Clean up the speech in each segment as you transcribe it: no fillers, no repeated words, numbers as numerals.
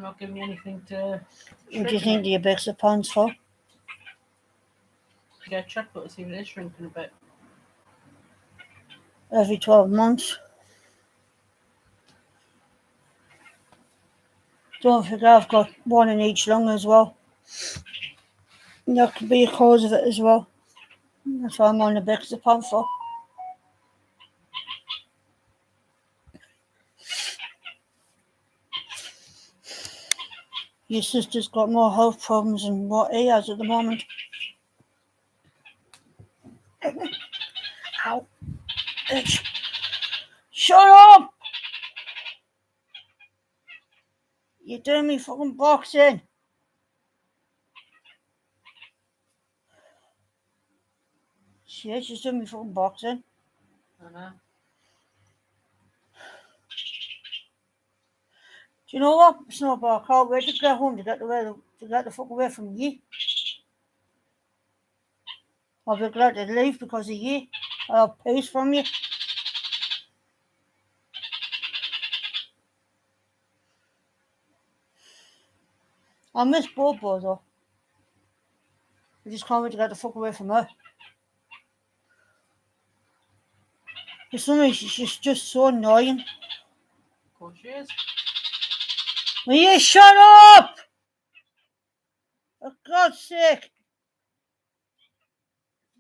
I'm not giving you anything to What do you think the Abexapon's for? Get chocolate to see if it is shrinking a bit. Every 12 months. Don't forget I've got one in each lung as well. And that could be a cause of it as well. That's why I'm on the Abexapon for. Your sister's got more health problems than what he has at the moment. Ow. Bitch. Shut up! You're doing me fucking boxing. She's doing me fucking boxing. I know. Do you know what, Snowball? I can't wait to get home to get the fuck away from you. I'll be glad to leave because of you. I'll have peace from you. I miss Bobo though. I just can't wait to get the fuck away from her. For some reason, she's just so annoying. Of course she is. Will you shut up? For God's sake.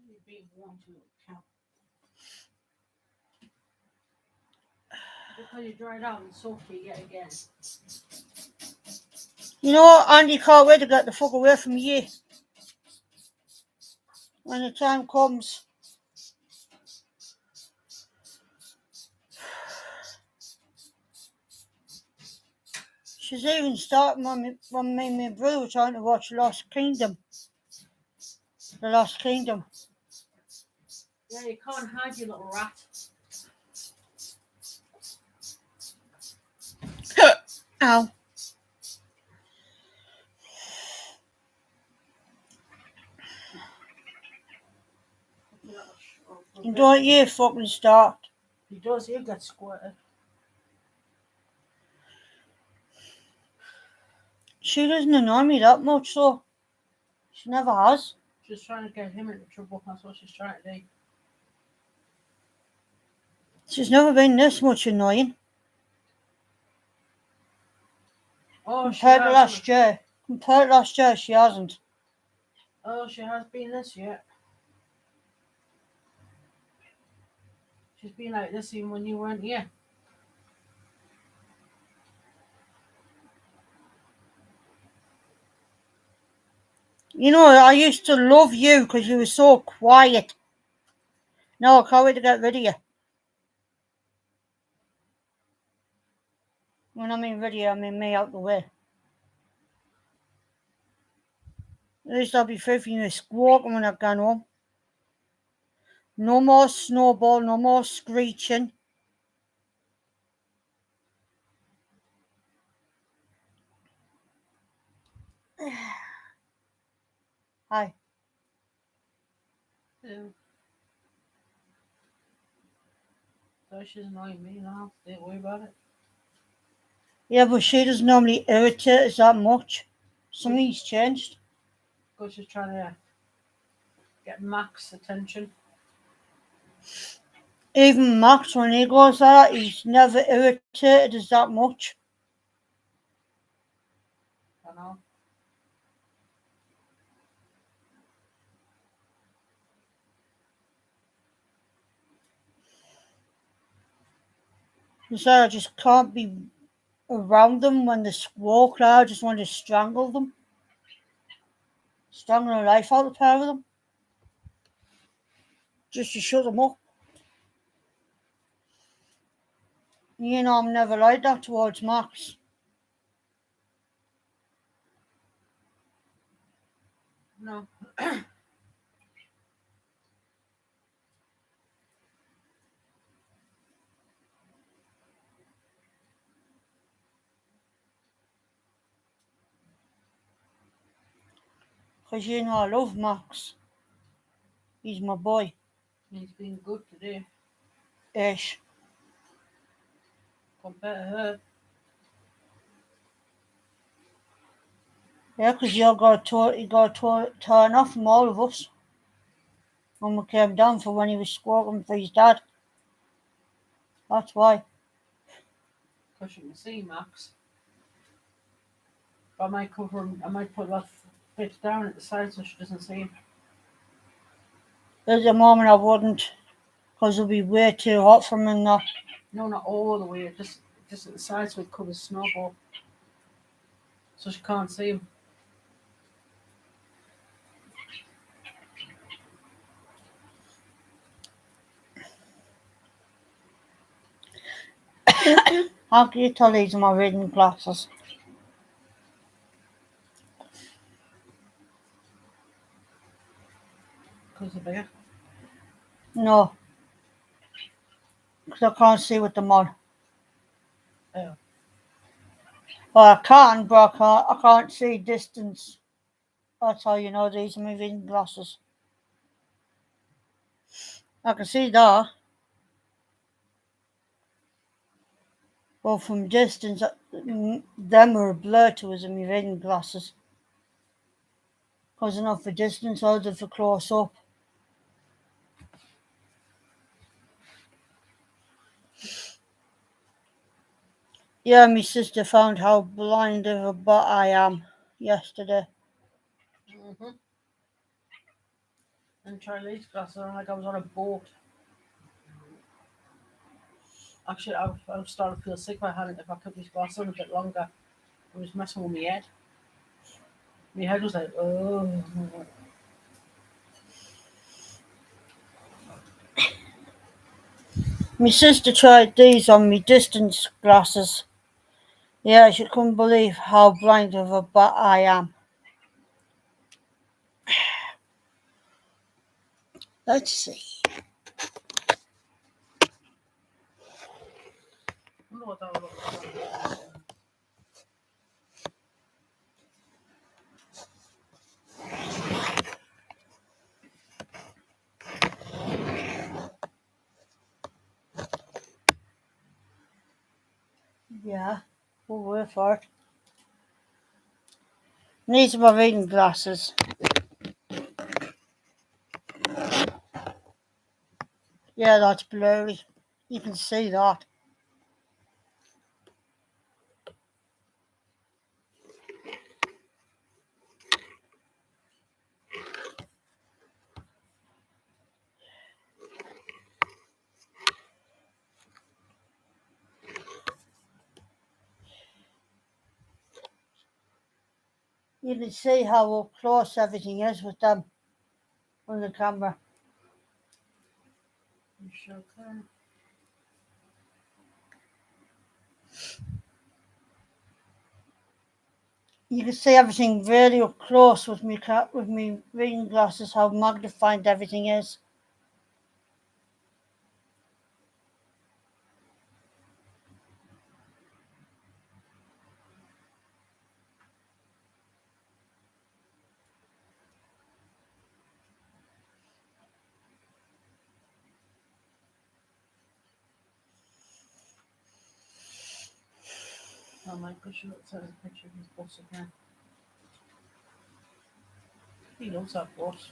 You're being warm to count. Because you dried out and salty yet again. You know what, Andy, can't wait to get the fuck away from you. When the time comes. She's even starting when me and my brother were trying to watch Lost Kingdom. The Lost Kingdom. Yeah, you can't hide, you little rat. Ow. And don't you fucking start. He does, he'll get squirted. She doesn't annoy me that much, so she never has. She's trying to get him into trouble, that's what she's trying to do. She's never been this much annoying. Oh, Compared to last year, she hasn't. Oh, she has been this year. She's been like this even when you weren't here. You know, I used to love you because you were so quiet. No, I can't wait to get rid of you. When I mean rid of you, I mean me out the way. At least I'll be free from you squawking when I've gone home. No more Snowball, no more screeching. Hi. Yeah. So she's annoying me now. Don't worry about it. Yeah, but she doesn't normally irritate us that much. Something's changed. Because she's trying to get Mac's attention. Even Max, when he goes there, he's never irritated us that much. I know. So I just can't be around them when they squawk. I just want to strangle them. Strangle the life out of the pair of them. Just to shut them up. You know, I'm never like that towards Max. No. Because you know I love Max. He's my boy. He's been good today. Ish. Compared to her. Yeah, because you got torn off from all of us when we came down for when he was squawking for his dad. That's why. Because you can see Max. But I might cover him, I might put that bit down at the side so she doesn't see him. At the moment I wouldn't, because it'll be way too hot for him and that. No, not all the way, just at the side so it covers Snowball. So she can't see him. How can you tell these are my reading glasses? Because they're bigger. No. Because I can't see with them on. Oh. Well, I can, but I can't see distance. That's how you know these are my reading glasses. I can see that. But from distance, them are a blur to us in my reading glasses. Because they're not for distance, or they're for close up. Yeah, my sister found how blind of a butt I am yesterday. Mm-hmm. And Charlie's glasses on like I was on a boat. Actually, I've started to feel sick if I kept these glasses on a bit longer. It was messing with my head. My head was like, oh. My sister tried these on me distance glasses. Yeah, she couldn't believe how blind of a butt I am. Let's see. I wonder what that looks like. Yeah, we'll wait for it. These are my reading glasses. Yeah, that's blurry. You can see that. You can see how up close everything is with them on the camera. You sure can. You can see everything really up close with me reading glasses, how magnified everything is. Oh my gosh, look, there's a picture of his boss again. He loves that boss.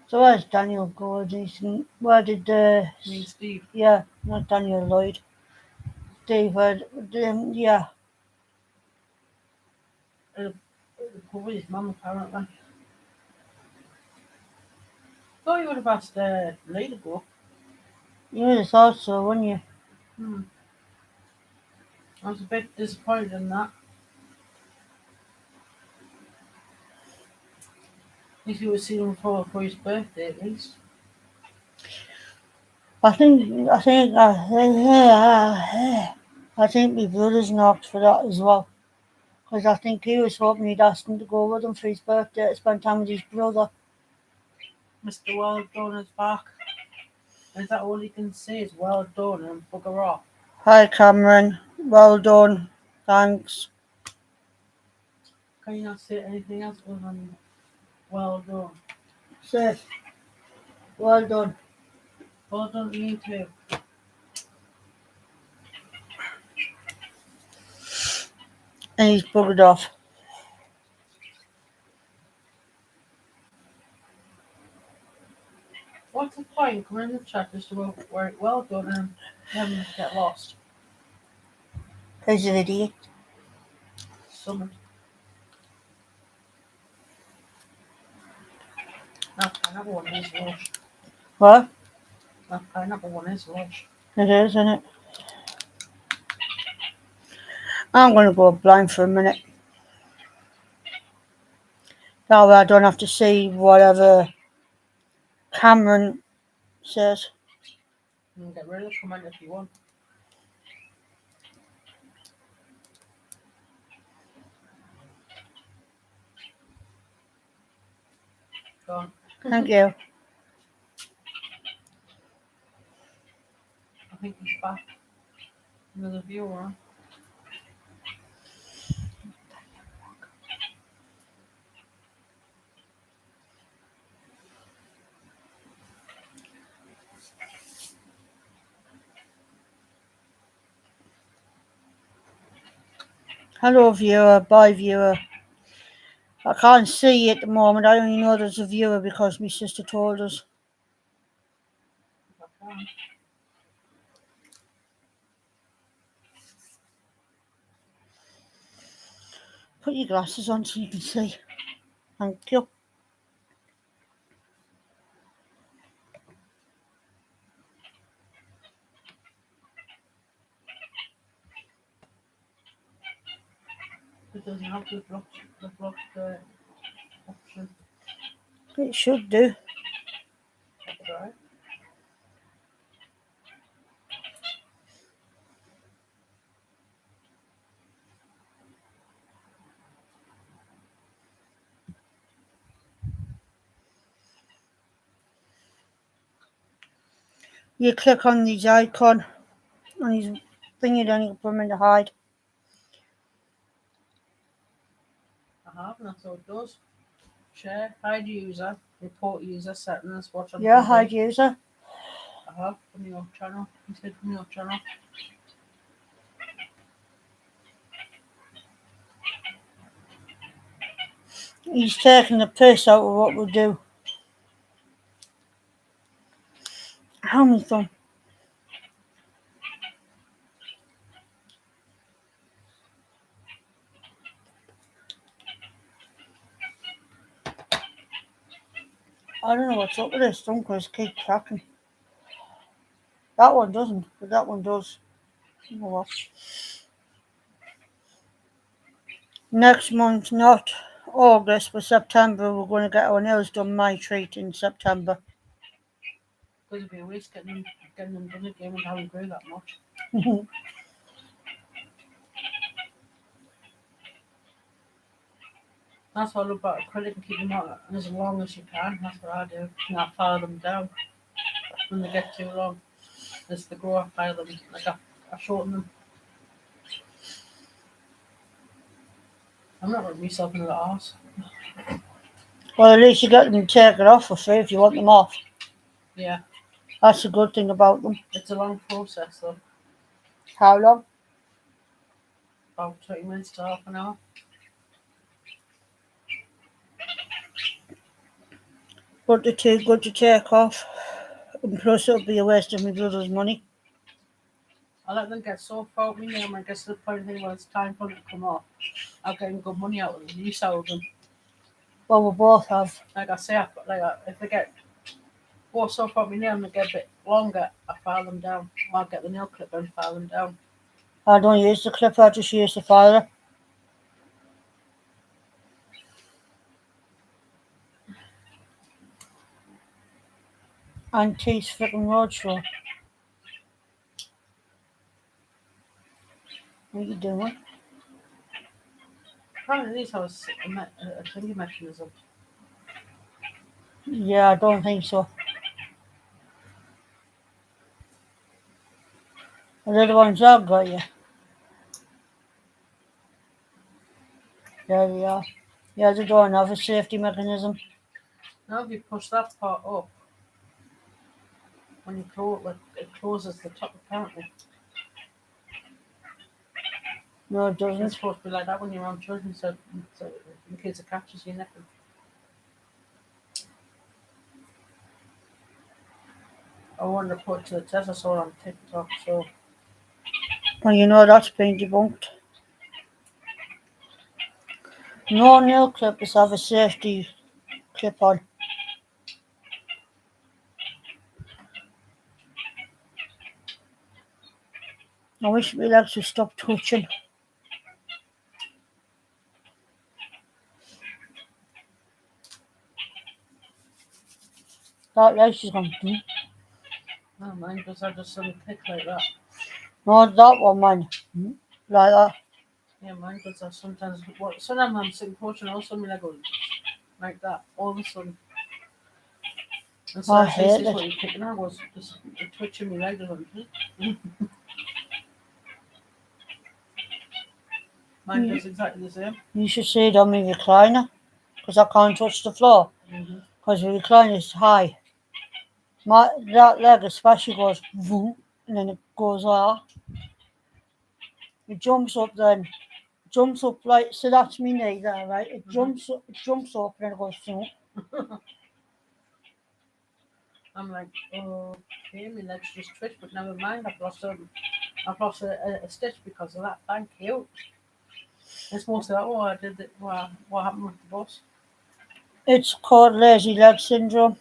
So where's Daniel go? Where did Me and Steve. yeah, not Daniel Lloyd. Steve, yeah. Probably his mum, apparently. Thought you would have asked Lee to go. You would have thought so, wouldn't you? I was a bit disappointed in that. At least you were seeing him for his birthday, at least. I think my brother's knocked for that as well. Because I think he was hoping he'd ask him to go with him for his birthday to spend time with his brother. Mr. Well Done is back. Is that all he can say is well done and bugger off? Hi Cameron. Well done. Thanks. Can you not say anything else other than well done? Say, well done. Well done to you too. And he's buggered off. What's the point coming in the chat just to write well done and then get lost? He's an idiot. Summon. That pineapple one is lush. What? That pineapple one is lush. It is, isn't it? I'm going to go blind for a minute. That way I don't have to see whatever Cameron says. You can get rid of the comment if you want. Go on. Thank you. I think he's back. Another viewer on. Hello, viewer. Bye, viewer. I can't see you at the moment. I only know there's a viewer because my sister told us. If I can. Put your glasses on so you can see. Thank you. It doesn't have the block option. It should do. That's right. You click on his icon on his thingy, then you can put him in the hide. I have, and that's all it does. Share, hide user, report user, settings, watch on You're a TV. hide user. I have from your channel. You said from your channel. He's taking the piss out of what we do. How many thumb? I don't know what's up with this. Thumb just keep cracking. That one doesn't, but that one does. Oh, well. Next month, not August, but September, we're going to get our nails done. My treat in September. Because it'd be a waste getting them done again and haven't grew that much. That's what I love about acrylic and keep them on as long as you can. That's what I do. And I file them down when they get too long. As they grow, I file them. Like I shorten them. I'm not running myself in the arse. Well, at least you get them taken off for free if you want them off. Yeah, That's a good thing about them. it's a long process though. How long? About 20 minutes to half an hour. But they're too good to take off. And plus, it'll be a waste of my brother's money. I let them get so far with me and when it gets to the point where it's time for them to come off, I'll get good money out of them. You sell them. Well, we both have. Like I say, if they get both so far with me and they get a bit longer, I file them down. Or I'll get the nail clipper and file them down. I don't use the clipper, I just use the filer. Auntie's flipping roadshow. What are you doing? Apparently these have a thingy mechanism. Yeah, I don't think so. Are they the ones I've got you? Yeah, they are. Yeah, they don't have a safety mechanism. Now if you push that part up, when you close, like, it closes the top apparently. No, it It's doesn't. supposed to be like that when you're around children, so in case it catches you, nothing. I wanted to put it to the test. I saw it on TikTok, so Well, you know that's been debunked. No nail clippers have a safety clip on. I wish my legs would stop twitching. That leg she's gone. no, mine does have just some click like that. No, that one, man. Like that. Yeah, mine does have sometimes. Sometimes I'm sitting coaching, also my leg goes like that all of a sudden. And so I I say, hate "This it. what you're kicking." I was just twitching my leg. Mine does exactly the same. You should see it on my recliner, because I can't touch the floor, because the recliner is high. That leg especially goes vroom, and then it goes like that. It jumps up then. Jumps up like, so that's me knee there, right? It jumps up and then it goes vroom. I'm like, okay, my legs just twitch, but never mind. I've lost a stitch because of that. Thank you. It's mostly that. Oh, I did it. What happened with the bus? It's called lazy leg syndrome.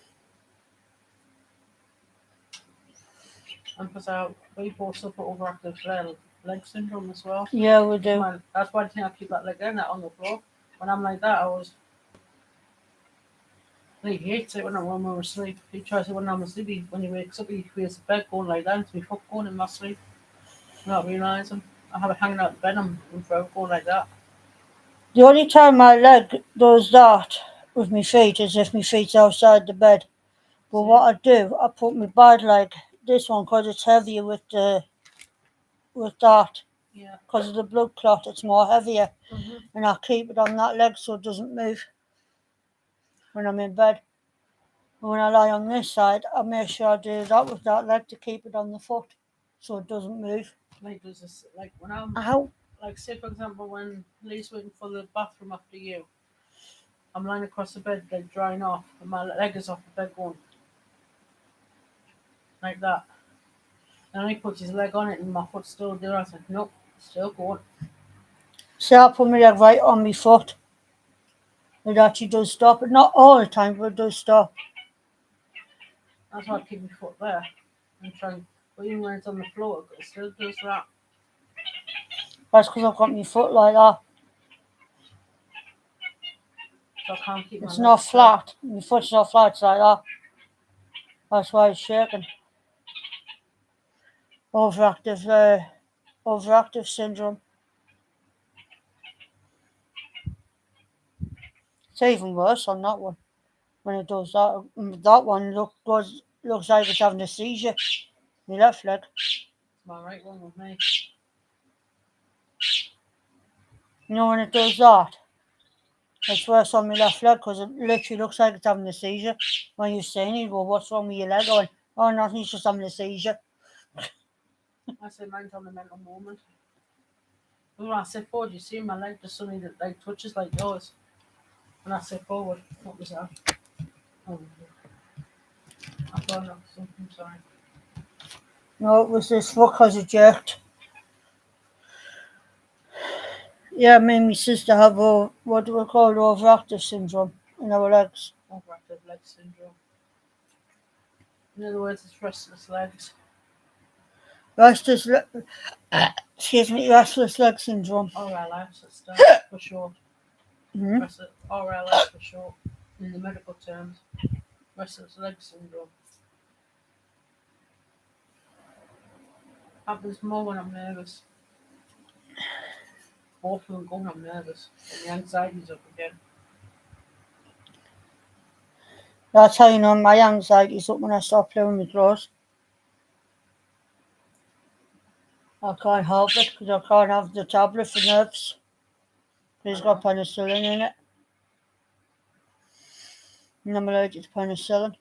And because we both suffer overactive leg syndrome as well. Yeah, we do. That's why I think I keep that leg in on the floor. When I'm like that, he hates it when I'm asleep. He tries it when I'm asleep. When he wakes up, he feels the bed going like that. And my foot going in my sleep. Not realising. I have it hanging out the bed and throat going like that. The only time my leg does that with my feet is if my feet's outside the bed. But what I do, I put my bad leg, this one, because it's heavier with that, Yeah. because of the blood clot, it's more heavier, Mm-hmm. and I keep it on that leg so it doesn't move when I'm in bed. And when I lie on this side, I make sure I do that with that leg to keep it on the foot so it doesn't move. Like does this like when I'm Ow. like say for example when Lee's waiting for the bathroom after you, I'm lying across the bed like drying off and my leg is off the bed going like that. And then he puts his leg on it and my foot's still there. I said, nope, still going. See, I put my leg right on my foot. It actually does stop. But not all the time, but it does stop. That's why I keep my foot there and try. But even when it's on the floor, it still does that. That's because I've got my foot like that. So I can't keep my It's leg not still. flat. My foot's not flat, it's like that. That's why it's shaking. Overactive syndrome. It's even worse on that one. When it does that, that one looks like it's having a seizure. My left leg. It's my right one with me. You know when it does that, it's worse on my left leg because it literally looks like it's having a seizure. When you're saying it, well, what's wrong with your leg? Going, oh, nothing, it's just having a seizure. I say mine's on the mental moment. But when I sit forward, you see my leg just suddenly like touches like yours. When I sit forward, what was that? Oh, I thought that was something. Sorry. No, it was this foot because it jerked. Yeah, me and my sister have what do we call it, overactive syndrome in our legs. Overactive leg syndrome. In other words, it's restless legs. Restless leg syndrome. RLS, it's for short. Mm-hmm. RLS for short in the medical terms. Restless leg syndrome. Happens more when I'm nervous. Both of them go when I'm nervous. And the anxiety's up again. That's how you know my anxiety's up when I start playing with clothes. I can't help it because I can't have the tablet for nerves. It's got penicillin in it. And I'm allergic to penicillin.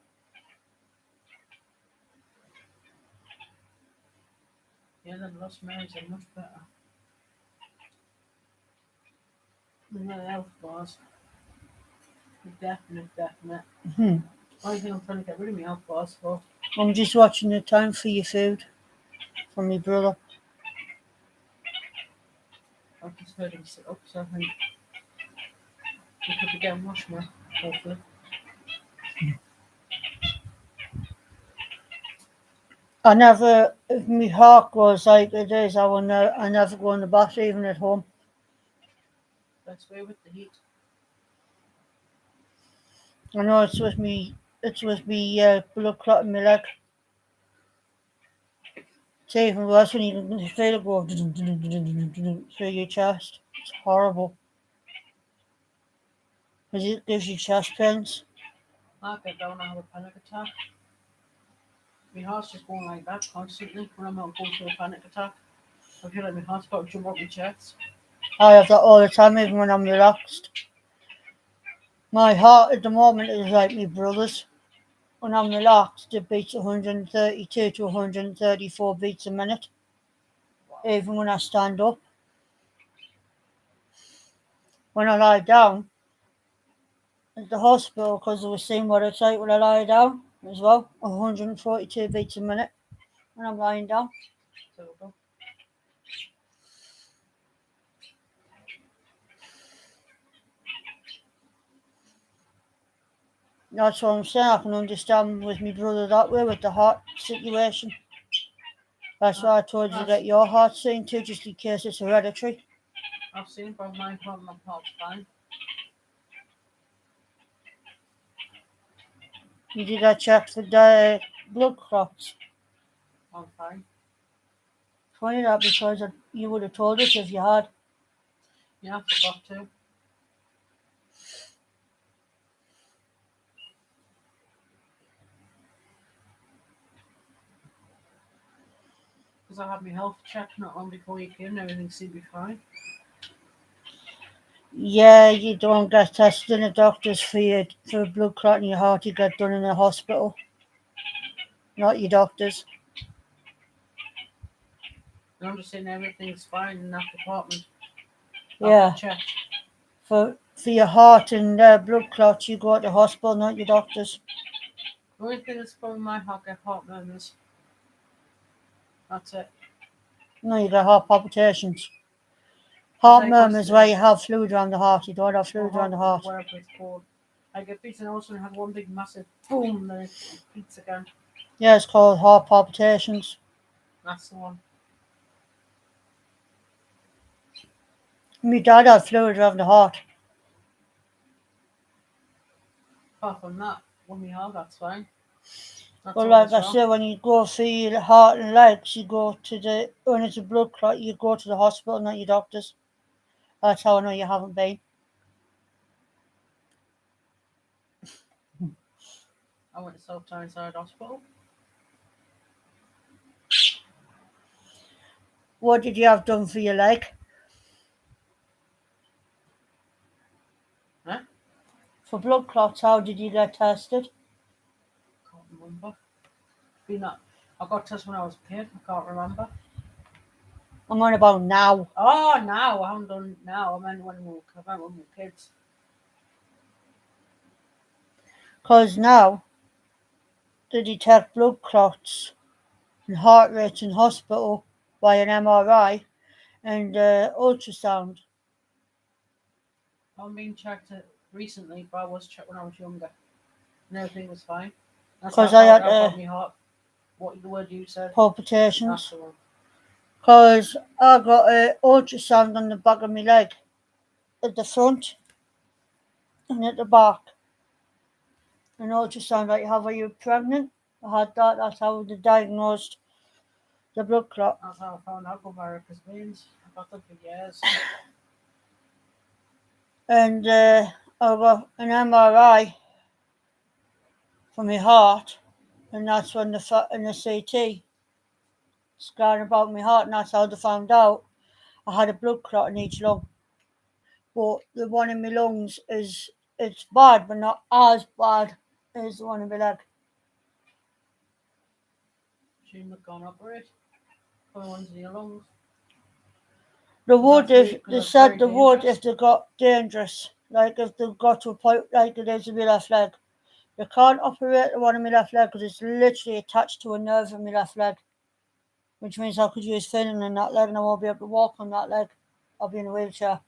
Yeah, the Lost Marys are much better. And the health bars. Definite. Hmm. I think I'm trying to get rid of my health bars for. I'm just watching the time for your food from my brother. I just heard him sit up, so I think we could be getting much more, hopefully. I never, if my heart goes like it is, I never go in the bath even at home. Best way with the heat. I know it's with me blood clot in my leg. It's even worse when you can feel it go through your chest. It's horrible. Because it gives you chest pains. I get down, I have a panic attack. My heart's just going like that constantly when I'm out going through a panic attack. I feel like my heart's about to jump up my chest. I have that all the time, even when I'm relaxed. My heart at the moment is like my brother's. When I'm relaxed, it beats 132 to 134 beats a minute, even when I stand up. When I lie down at the hospital, because they were seeing what it's like when I lie down as well, 142 beats a minute when I'm lying down. So, That's what I'm saying. I can understand with my brother that way with the heart situation. That's why I told you to get your heart seen too, just in case it's hereditary. I've seen both my heart and my heart's fine. You did that check for the blood clots. I'm fine. Funny that because you would have told us if you had. Yeah, I forgot to. Because I had my health checked not long before you came and everything seemed to be fine. Yeah, you don't get tested in the doctors for a blood clot in your heart. You get done in a hospital, not your doctors. And I'm just saying everything's fine in that department. Yeah, Checked. for your heart and blood clots, you go to the hospital, not your doctors. The only thing that's probably my heart get heart murmurs. That's it. No, you get heart palpitations. Heart Like murmurs where you have fluid around the heart. You don't have fluid around the heart. Whatever it's called. I get beats and also have one big massive boom and then it beats again. Yeah, it's called heart palpitations. That's the one. My dad had fluid around the heart. Apart from that, when we have, that's fine. That's But all like that's I wrong. said, when you go for your heart and legs, you go to when it's a blood clot, you go to the hospital, not your doctors. That's how I know you haven't been. I went to South Tyneside Hospital. What did you have done for your leg? Huh? For blood clots, how did you get tested? Can't remember. I got tested when I was a kid. I can't remember. I'm on about now. Oh, now I haven't done it now. I meant when we were kids. Because now they detect blood clots and heart rates in hospital by an MRI and ultrasound. I'm being checked recently, but I was checked when I was younger, and everything was fine. That's 'Cause how I had, about my heart. What the word you said? That's Palpitations. the one. Because I got an ultrasound on the back of my leg, at the front and at the back. An ultrasound like you have when you're pregnant. I had that. That's how they diagnosed the blood clot. That's how I found out about varicose veins. I got them for years. And I got an MRI for my heart, and that's when the CT scan about my heart, and that's how they found out I had a blood clot in each lung. but the one in my lungs it's bad, but not as bad as the one in my leg. She must go and operate for the ones in your lungs. They Because would that's if because they it's said very they would dangerous. if they got dangerous. Like if they got to a point like it is in my left leg. They can't operate the one in my left leg because it's literally attached to a nerve in my left leg. Which means I could use feeling in that leg and I won't be able to walk on that leg. I'll be in a wheelchair.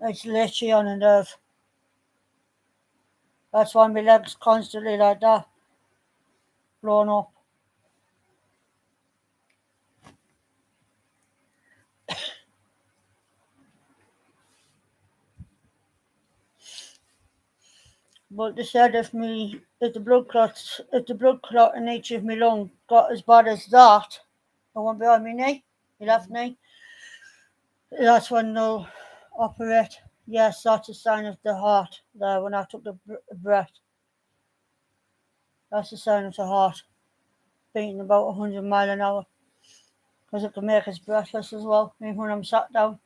It's literally on a nerve. That's why my leg's constantly like that, blown up. But they said if the blood clot in each of my lung got as bad as that, the one behind my knee, my left knee, that's when they'll operate. Yes, that's a sign of the heart there when I took the breath. That's a sign of the heart beating about 100 miles an hour. Because it can make us breathless as well, even when I'm sat down.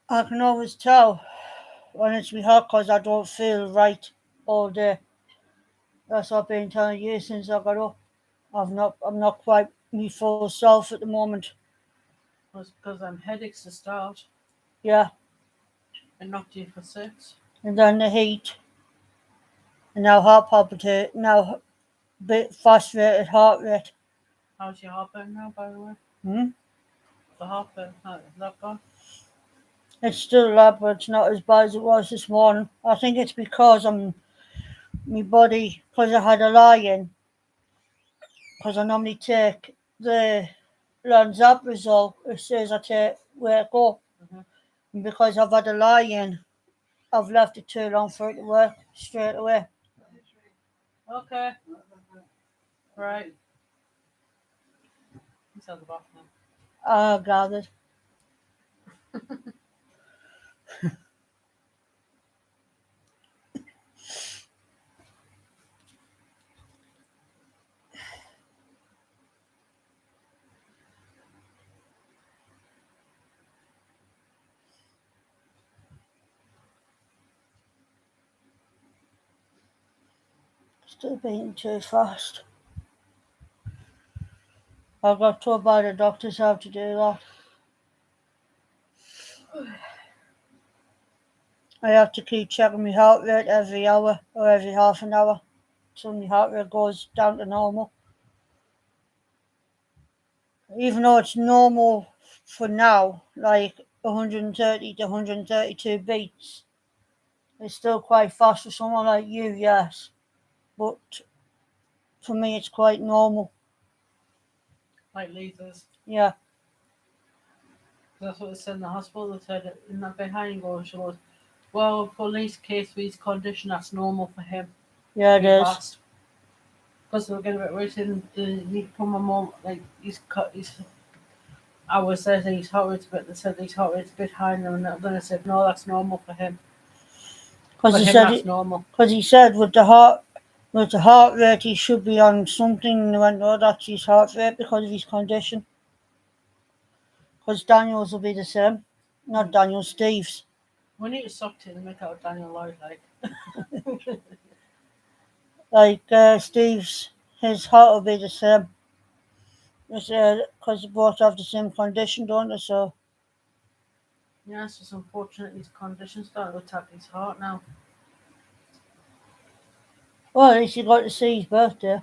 I can always tell when it's my heart because I don't feel right all day. That's what I've been telling you since I got up. I'm not quite my full self at the moment. It's because I'm headaches to start Yeah, and knocked you for 6. and then the heat, and now heart palpitate, now bit fast rated heart rate. How's your heartburn now, by the way? Hmm? The heartburn, how is that gone? It's still that, but it's not as bad as it was this morning. I think it's because my body, because I had a lie-in, because I normally take the Lanzaprazole as soon as I wake up. Mhm. And because I've had a lie-in, I've left it too long for it to work straight away. Okay, right. He's at the bathroom. I gathered. Still beating too fast. I got told by the doctors how to do that. I have to keep checking my heart rate every hour or every half an hour till my heart rate goes down to normal. Even though it's normal for now, like 130 to 132 beats, it's still quite fast for someone like you, yes. But for me, it's quite normal. Like Lisa's. Yeah, That's what they said in the hospital. They said in that behind goal, she goes, well, police case for his condition, that's normal for him. yeah, it Be is. fast. Because they were getting a bit worried, and he come a moment, like, I was saying his heart rate's a bit, they said his heart rate's a bit high, and then I said, no, that's normal for him. Because For he him, said, that's normal. because he said with the heart rate, he should be on something. And I went, no, that's his heart rate because of his condition. Because Daniel's will be the same, not Daniel, Steve's. We need to stop to make out Daniel Lloyd, like. Like Steve's, his heart will be the same. Because they both have the same condition, don't they? So, Yeah, it's just unfortunate his condition started to attack his heart now. well, at least you got to see his birthday.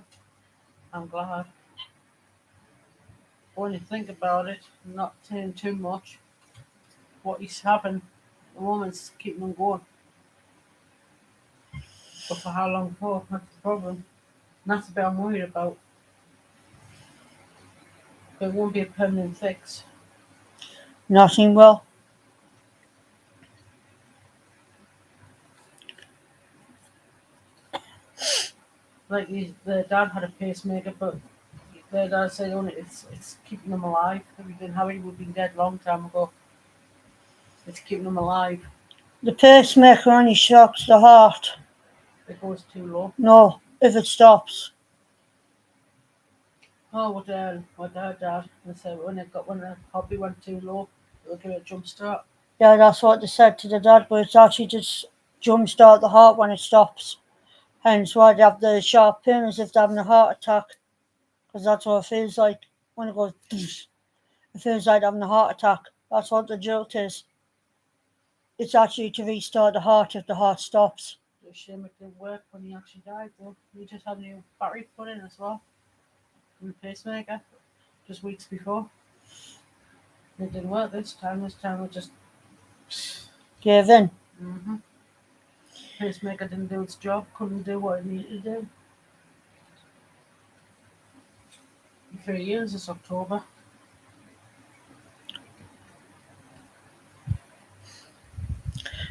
I'm glad. When you think about it, not saying too much, what he's having, the woman's keeping him going. But for how long for? That's the problem. And that's the bit I'm worried about. It won't be a permanent fix. Nothing well. Like the dad had a pacemaker, but the dad said only it's keeping him alive. If he didn't have it, he would have been dead a long time ago. It's keeping him alive. The pacemaker only shocks the heart. It goes too low. No, if it stops. Oh, what dad? They said when the hobby went too low, it'll give it a jump start. Yeah, that's what they said to the dad, but it's actually just jumpstart the heart when it stops. Hence why they have the sharp pain as if they're having a heart attack. Because that's what it feels like when it goes. It feels like having a heart attack. That's what the jolt is. It's actually to restart the heart if the heart stops. It's a shame it didn't work when he actually died, though. He just had a new battery put in as well. New pacemaker, just weeks before. It didn't work this time. This time it just. Gave in. Pacemaker didn't do its job, couldn't do what it needed to do. 3 years this October.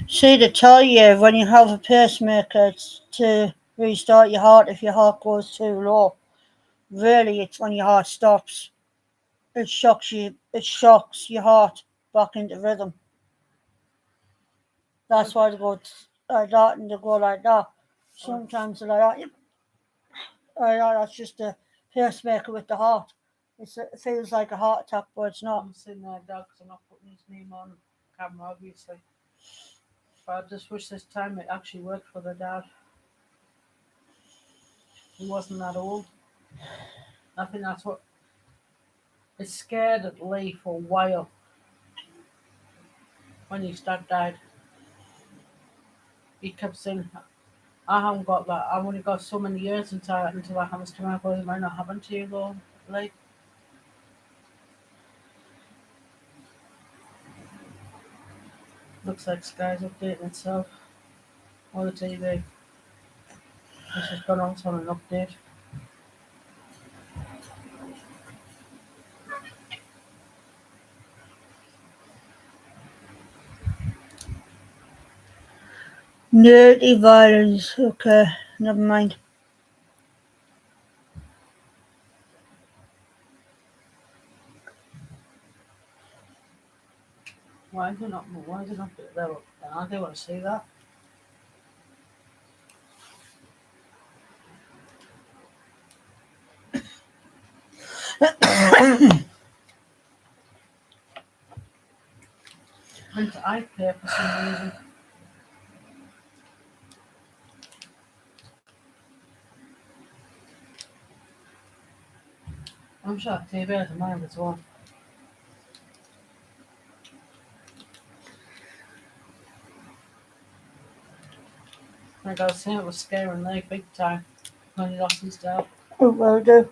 See, they tell you when you have a pacemaker it's to restart your heart if your heart goes too low. Really, it's when your heart stops. It shocks you. It shocks your heart back into rhythm. That's why they go like that and they go like that. Sometimes they're like that. Like that. That's just a pacemaker with the heart. It feels like a heart attack, but it's not. I'm sitting there, Dad, because I'm not putting his name on camera, obviously. But I just wish this time it actually worked for the dad. He wasn't that old. I think that's what. It scared Lee for a while when his dad died. He kept saying, I haven't got that. I've only got so many years until that happens to my boys. It might not happen to you, though, Lee. Looks like Sky's updating itself. Or the TV. It's just gone on an update. Nerdy violence. Okay, never mind. Why is it not there? I do want to see that. Went to iPay for some reason. I'm sure TV has a mind as well. Like I was saying, it was scaring Lee big time when he lost his dad. It will do.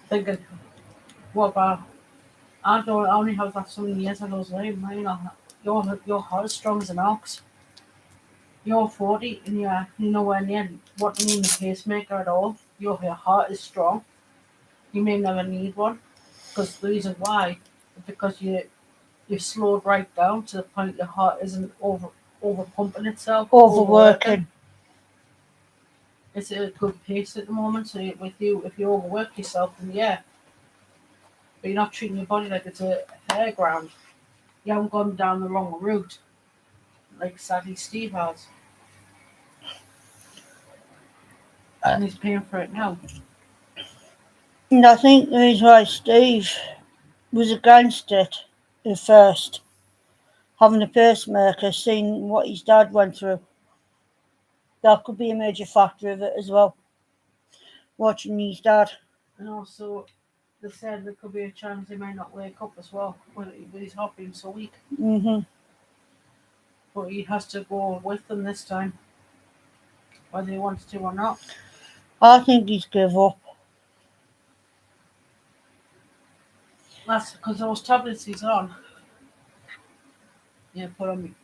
Thinking, what about? I only have that so many years ago, Lee. Your heart is strong as an ox. You're 40 and you're nowhere near what you need a pacemaker at all. Your heart is strong. You may never need one. Because the reason why is because you're slowed right down to the point your heart isn't over pumping itself. Overworking. It's at a good pace at the moment. So if you overwork yourself, then yeah. But you're not treating your body like it's a fairground. You haven't gone down the wrong route, like sadly Steve has. And he's paying for it now. And I think the reason why Steve was against it at first, having a pacemaker, seeing what his dad went through, that could be a major factor of it as well. Watching his dad. And also, they said there could be a chance he may not wake up as well with his heart being so weak. But he has to go with them this time, whether he wants to or not. I think he's give up. That's because those tablets he's on. Yeah, put on